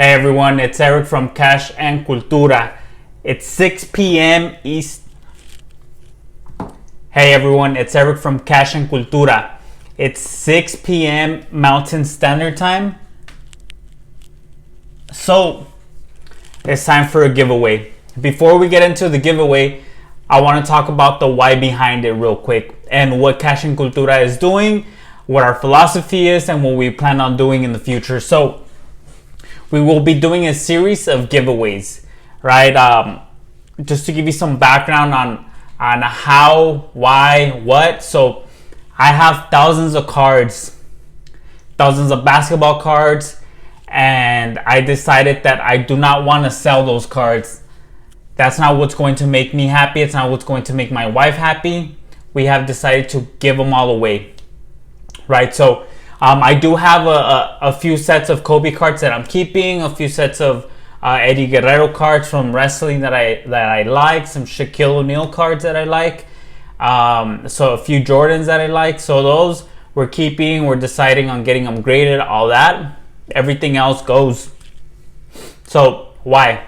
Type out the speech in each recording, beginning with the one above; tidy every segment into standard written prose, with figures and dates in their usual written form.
Hey everyone, it's Eric from Cash and Cultura. It's 6 p.m. East. Hey everyone, it's Eric from Cash and Cultura. It's 6 p.m. Mountain Standard Time. So, it's time for a giveaway. Before we get into the giveaway, I want to talk about the why behind it real quick and what Cash and Cultura is doing, what our philosophy is, and what we plan on doing in the future. So, we will be doing a series of giveaways, right? Just to give you some background on how, why, what. So I have thousands of cards, thousands of basketball cards, and I decided that I do not want to sell those cards. That's not what's going to make me happy. It's not what's going to make my wife happy. We have decided to give them all away, right? So I do have a few sets of Kobe cards that I'm keeping, a few sets of Eddie Guerrero cards from wrestling that I like, some Shaquille O'Neal cards that I like, so a few Jordans that I like. So those we're keeping. We're deciding on getting them graded, all that. Everything else goes. So why?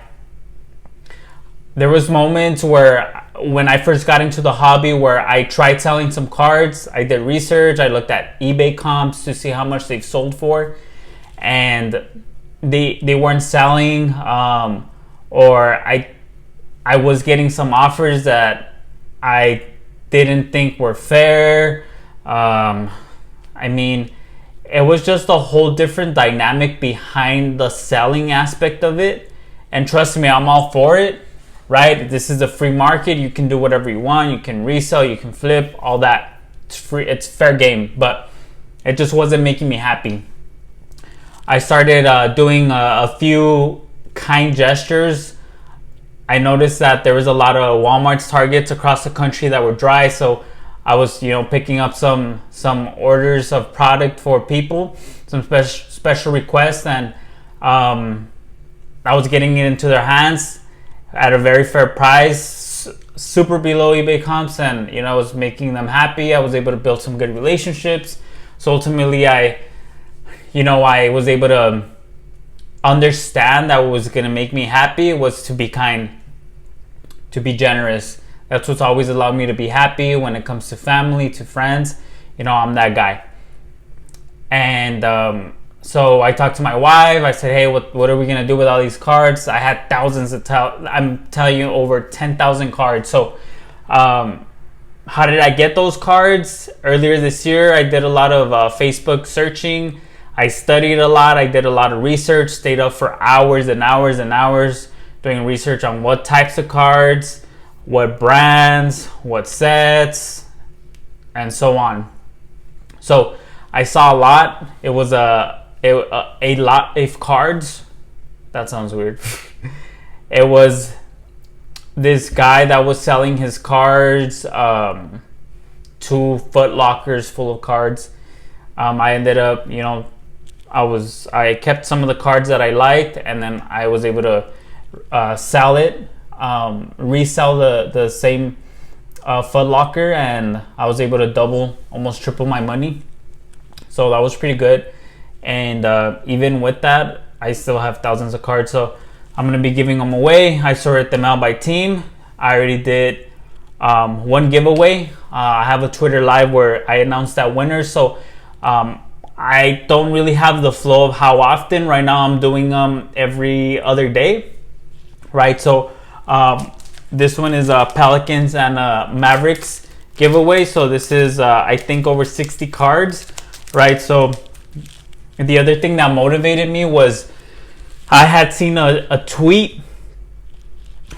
There was moments where when I first got into the hobby where I tried selling some cards. I did research. I looked at eBay comps to see how much they've sold for, and they weren't selling, or I was getting some offers that I didn't think were fair. I mean, it was just a whole different dynamic behind the selling aspect of it. And trust me, I'm all for it. Right? This is a free market. You can do whatever you want. You can resell, you can flip, all that. It's free. It's fair game, but it just wasn't making me happy. I started doing a few kind gestures. I noticed that there was a lot of Walmart's, Targets across the country that were dry, so I was, picking up some orders of product for people, some special requests, and I was getting it into their hands at a very fair price, super below eBay comps, and I was making them happy. I was able to build some good relationships. So ultimately, I was able to understand that what was going to make me happy was to be kind, to be generous. That's what's always allowed me to be happy when it comes to family, to friends. I'm that guy. And so I talked to my wife. I said, hey, what are we going to do with all these cards? I had thousands I'm telling you, over 10,000 cards. So how did I get those cards? Earlier this year, I did a lot of Facebook searching. I studied a lot. I did a lot of research, stayed up for hours and hours and hours doing research on what types of cards, what brands, what sets, and so on. So I saw a lot. It was a lot of cards. That sounds weird. It was this guy that was selling his cards, 2 Foot Lockers full of cards. I ended up, I kept some of the cards that I liked, and then I was able to sell it, resell the same Foot Locker, and I was able to double, almost triple my money. So that was pretty good. And even with that, I still have thousands of cards. So I'm going to be giving them away. I sorted them out by team. I already did one giveaway. I have a Twitter live where I announced that winner. So I don't really have the flow of how often. Right now I'm doing them every other day. Right. So this one is a Pelicans and Mavericks giveaway. So this is, I think, over 60 cards. Right. So the other thing that motivated me was I had seen a tweet,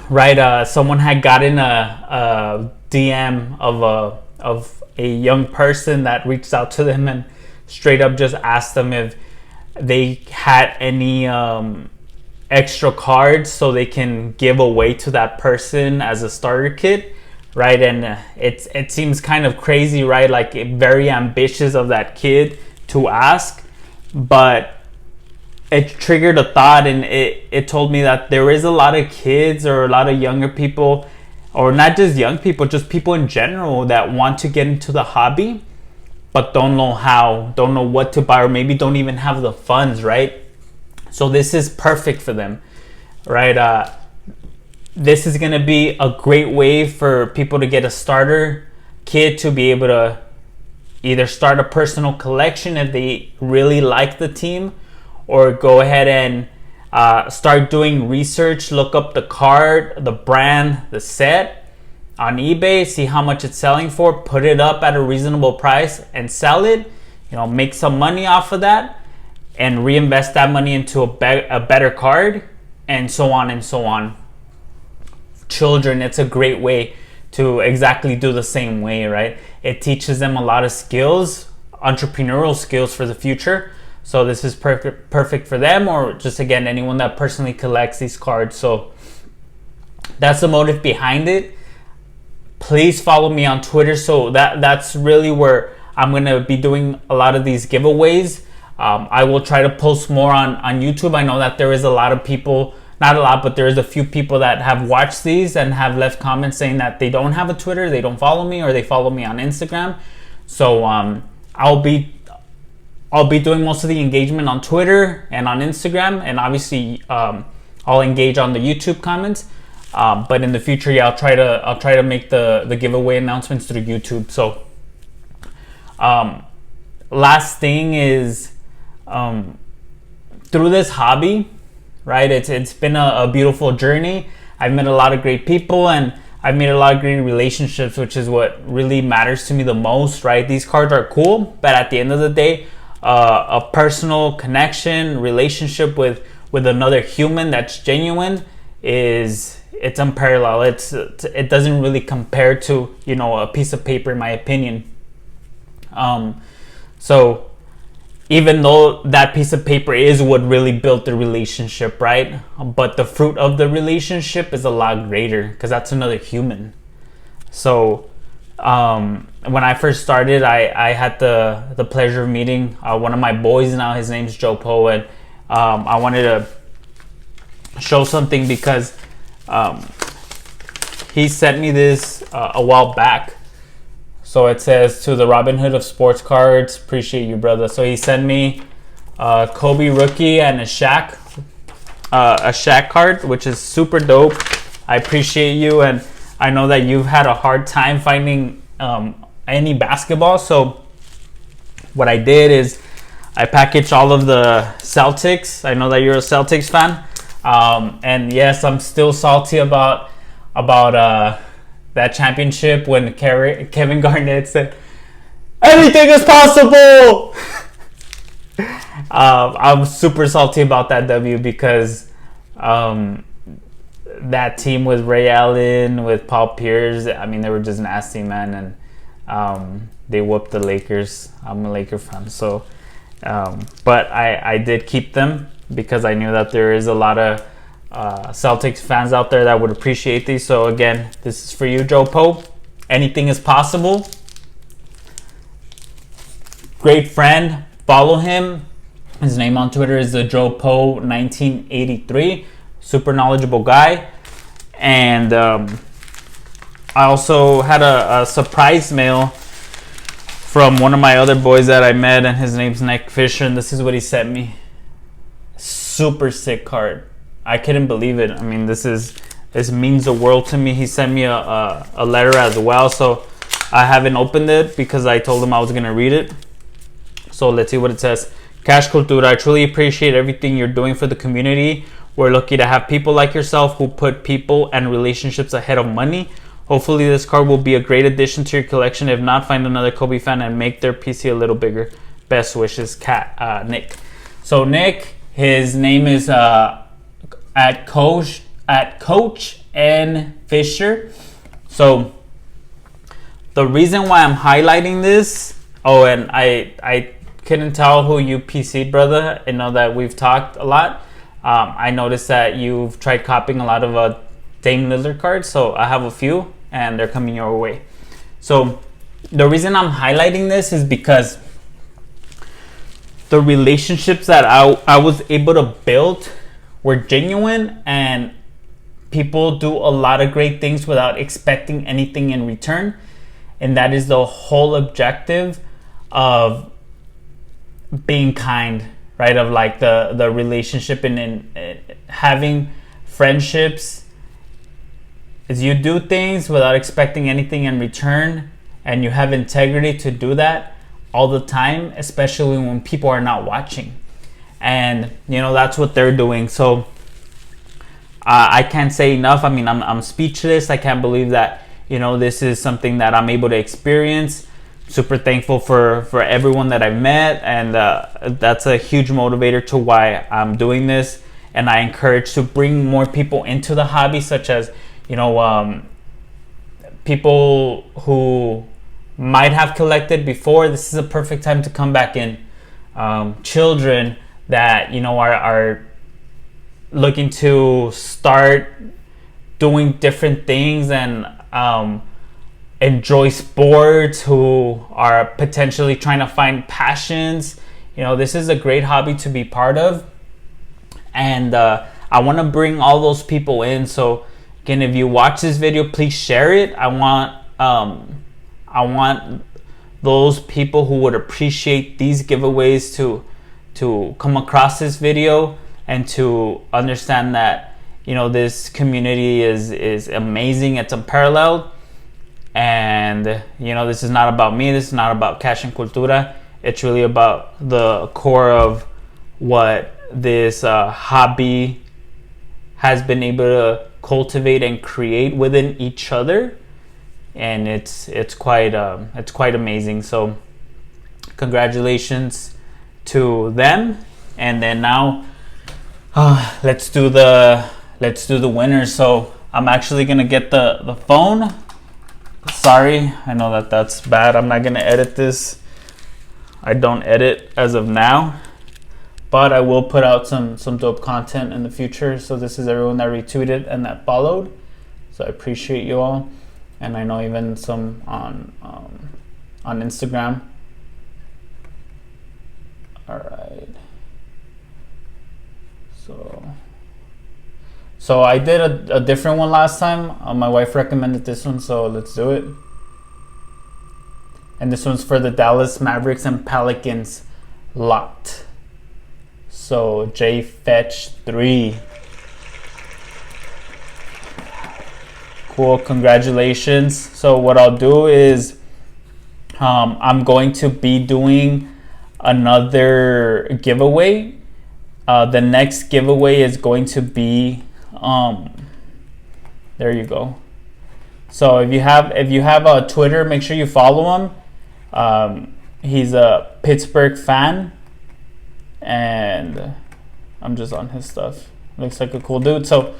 right? Someone had gotten a DM of a young person that reached out to them and straight up just asked them if they had any extra cards so they can give away to that person as a starter kit, right? And it seems kind of crazy, right? Like very ambitious of that kid to ask. But it triggered a thought, and it told me that there is a lot of kids or a lot of younger people, or not just young people, just people in general that want to get into the hobby but don't know how, don't know what to buy, or maybe don't even have the funds, right? So this is perfect for them, right? This is going to be a great way for people to get a starter kit to be able to either start a personal collection if they really like the team, or go ahead and start doing research, look up the card, the brand, the set on eBay, see how much it's selling for, put it up at a reasonable price and sell it, make some money off of that and reinvest that money into a better card, and so on and so on. Children, it's a great way to exactly do the same way, right? It teaches them a lot of skills, entrepreneurial skills for the future. So this is perfect for them, or just, again, anyone that personally collects these cards. So that's the motive behind it. Please follow me on Twitter. So that's really where I'm going to be doing a lot of these giveaways. I will try to post more on YouTube. I know that there is a lot of people, not a lot, but there is a few people that have watched these and have left comments saying that they don't have a Twitter, they don't follow me, or they follow me on Instagram. So I'll be doing most of the engagement on Twitter and on Instagram, and obviously I'll engage on the YouTube comments. But in the future, yeah, I'll try to make the giveaway announcements through YouTube. So last thing is, through this hobby, right, it's been a beautiful journey. I've met a lot of great people, and I've made a lot of great relationships, which is what really matters to me the most, right? These cards are cool, but at the end of the day, a personal connection, relationship with another human that's genuine it's unparalleled. It doesn't really compare to a piece of paper, in my opinion. So even though that piece of paper is what really built the relationship, right? But the fruit of the relationship is a lot greater, because that's another human. So when I first started, I had the pleasure of meeting one of my boys now. His name's Joe Poe, and I wanted to show something because he sent me this a while back. So it says, "To the Robin Hood of sports cards, appreciate you, brother." So he sent me Kobe rookie and a Shaq card, which is super dope. I appreciate you, and I know that you've had a hard time finding any basketball. So what I did is I packaged all of the Celtics. I know that you're a Celtics fan, and yes, I'm still salty about that championship when Kevin Garnett said, "Anything is possible." I'm super salty about that W, because that team with Ray Allen, with Paul Pierce, I mean, they were just nasty, man, and they whooped the Lakers. I'm a Laker fan, so but I did keep them because I knew that there is a lot of Celtics fans out there that would appreciate these. So again, this is for you, Joe Poe. Anything is possible. Great friend. Follow him. His name on Twitter is the Joe Poe 1983. Super knowledgeable guy. And I also had a surprise mail from one of my other boys that I met, and his name's Nick Fisher, and this is what he sent me. Super sick card. I couldn't believe it. I mean, this means the world to me. He sent me a letter as well, so I haven't opened it because I told him I was gonna read it. So let's see what it says. Cash Cultura, I truly appreciate everything you're doing for the community. We're lucky to have people like yourself who put people and relationships ahead of money. Hopefully this card will be a great addition to your collection. If not, find another Kobe fan and make their PC a little bigger. Best wishes, Nick. So Nick, his name is at Coach N Fisher. So the reason why I'm highlighting this, and I couldn't tell who you PC'd, brother. I know that we've talked a lot. I noticed that you've tried copying a lot of Dame Lillard cards, so I have a few, and they're coming your way. So the reason I'm highlighting this is because the relationships that I was able to build were genuine, and people do a lot of great things without expecting anything in return. And that is the whole objective of being kind, right? Of like the relationship and having friendships is you do things without expecting anything in return, and you have integrity to do that all the time, especially when people are not watching. And that's what they're doing. So I can't say enough. I mean, I'm speechless. I can't believe that this is something that I'm able to experience. Super thankful for everyone that I've met, and that's a huge motivator to why I'm doing this. And I encourage to bring more people into the hobby, such as people who might have collected before. This is a perfect time to come back in. Children that are looking to start doing different things and enjoy sports, who are potentially trying to find passions. This is a great hobby to be part of, and I want to bring all those people in. So again, if you watch this video, please share it. I want those people who would appreciate these giveaways to come across this video and to understand that this community is amazing. It's unparalleled, and this is not about me. This is not about Cash and Cultura. It's really about the core of what this hobby has been able to cultivate and create within each other, and it's quite amazing. So congratulations to them. And then now let's do the winners. So I'm actually gonna get the phone. Sorry, I know that's bad. I'm not gonna edit this. I don't edit as of now, but I will put out some dope content in the future. So this is everyone that retweeted and that followed. So I appreciate you all, and I know even some on Instagram. All right. So I did a different one last time. My wife recommended this one, so let's do it. And this one's for the Dallas Mavericks and Pelicans lot. So J Fetch 3. Cool, congratulations. So what I'll do is I'm going to be doing another giveaway. The next giveaway is going to be there you go. So if you have a Twitter, make sure you follow him. He's a Pittsburgh fan, and I'm just on his stuff. Looks like a cool dude. So